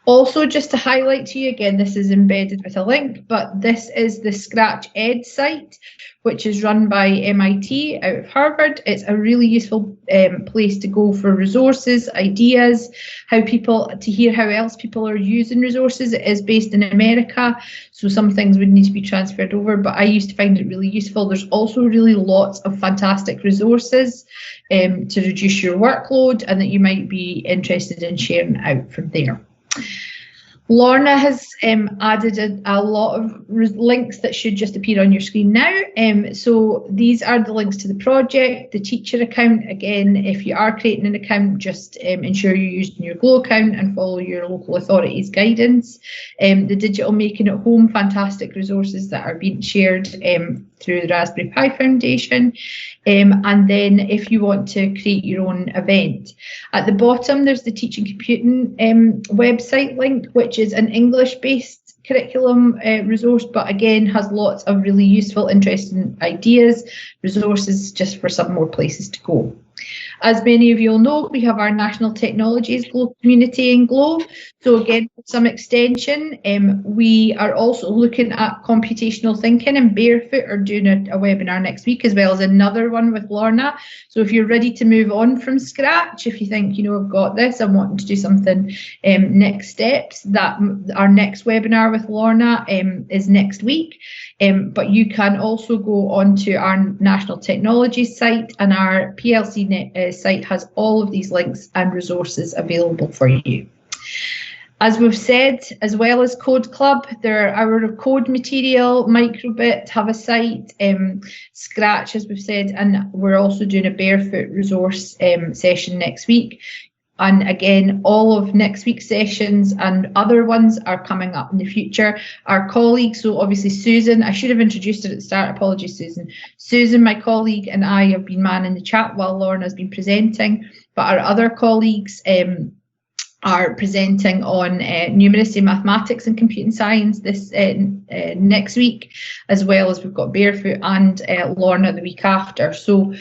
Also, just to highlight to you again, this is embedded with a link, but this is the Scratch Ed site, which is run by MIT out of Harvard. It's a really useful place to go for resources, ideas, to hear how else people are using resources. It is based in America, so some things would need to be transferred over, but I used to find it really useful. There's also really lots of fantastic resources to reduce your workload and that you might be interested in sharing out from there. Lorna has added a lot of links that should just appear on your screen now. So these are the links to the project, the teacher account. Again, if you are creating an account, just ensure you're using your Glow account and follow your local authority's guidance. The Digital Making at Home, fantastic resources that are being shared through the Raspberry Pi Foundation. And then if you want to create your own event, at the bottom there's the Teaching Computing website link, which is an English-based curriculum resource, but again has lots of really useful, interesting ideas, resources just for some more places to go. As many of you will know, we have our National Technologies Glow community in Glow. So again, for some extension, we are also looking at computational thinking, and Barefoot are doing a webinar next week, as well as another one with Lorna. So if you're ready to move on from scratch, if you think, I've got this, I'm wanting to do something next steps, that our next webinar with Lorna is next week. But you can also go onto our National Technologies site, and our PLC site has all of these links and resources available for you. As we've said, as well as Code Club, our code material, Microbit have a site, Scratch, as we've said, and we're also doing a Barefoot resource session next week. And again, all of next week's sessions and other ones are coming up in the future. Our colleagues, so obviously Susan, I should have introduced her at the start, apologies Susan. Susan, my colleague, and I have been manning the chat while Lorna has been presenting, but our other colleagues are presenting on numeracy, mathematics and computing science this next week, as well as we've got Barefoot and Lorna the week after. So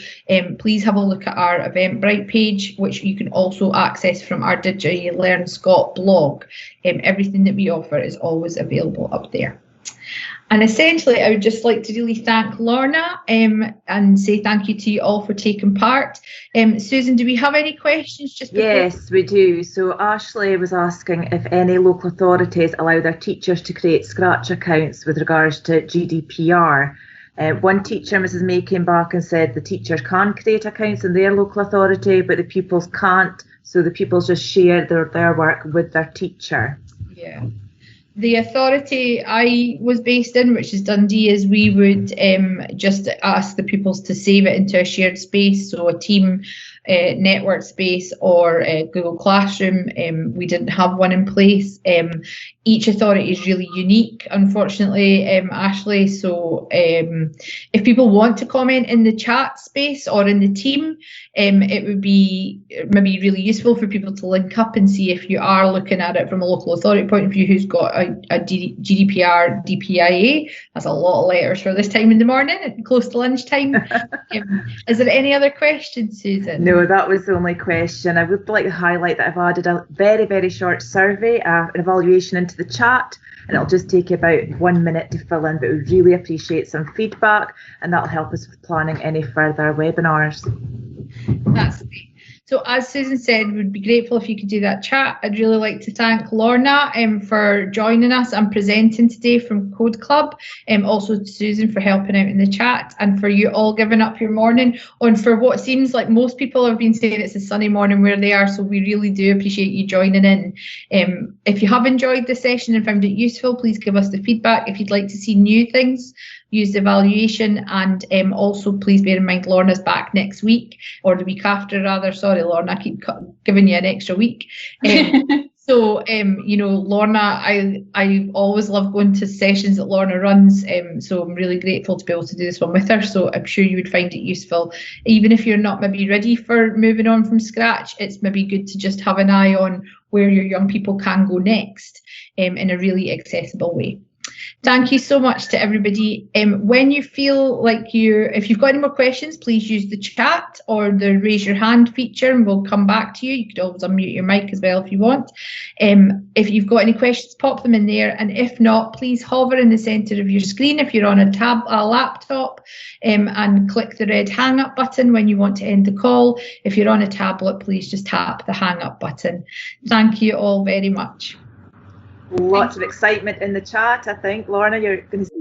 please have a look at our Eventbrite page, which you can also access from our DigiLearn Scott blog. Everything that we offer is always available up there. And essentially, I would just like to really thank Lorna and say thank you to you all for taking part. Susan, do we have any questions? Yes, we do. So Ashley was asking if any local authorities allow their teachers to create Scratch accounts with regards to GDPR. One teacher, Mrs. May, came back and said the teachers can create accounts in their local authority, but the pupils can't. So the pupils just share their work with their teacher. Yeah. The authority I was based in, which is Dundee, is we would just ask the pupils to save it into a shared space, so a team network space or Google Classroom. We didn't have one in place. Each authority is really unique, unfortunately, Ashley. So if people want to comment in the chat space or in the team, it would be maybe really useful for people to link up and see if you are looking at it from a local authority point of view who's got a GDPR, DPIA. That's a lot of letters for this time in the morning, close to lunchtime. Is there any other questions, Susan? No, that was the only question. I would like to highlight that I've added a very, very short survey, an evaluation into the chat, and it'll just take you about 1 minute to fill in, but we really appreciate some feedback, and that'll help us with planning any further webinars. That's great. So as Susan said, we'd be grateful if you could do that chat. I'd really like to thank Lorna for joining us and presenting today from Code Club. Also to Susan for helping out in the chat, and for you all giving up your morning on for what seems like most people have been saying it's a sunny morning where they are. So we really do appreciate you joining in. If you have enjoyed the session and found it useful, please give us the feedback. If you'd like to see new things, use the evaluation, and also please bear in mind Lorna's back next week, or the week after rather. Sorry Lorna, I keep giving you an extra week. So, Lorna, I always love going to sessions that Lorna runs. So I'm really grateful to be able to do this one with her. So I'm sure you would find it useful. Even if you're not maybe ready for moving on from scratch, it's maybe good to just have an eye on where your young people can go next in a really accessible way. Thank you so much to everybody. When you feel like if you've got any more questions, please use the chat or the raise your hand feature and we'll come back to you. You could always unmute your mic as well if you want. If you've got any questions, pop them in there. And if not, please hover in the centre of your screen if you're on a laptop and click the red hang up button when you want to end the call. If you're on a tablet, please just tap the hang up button. Thank you all very much. Lots of excitement in the chat, I think. Lorna, you're going to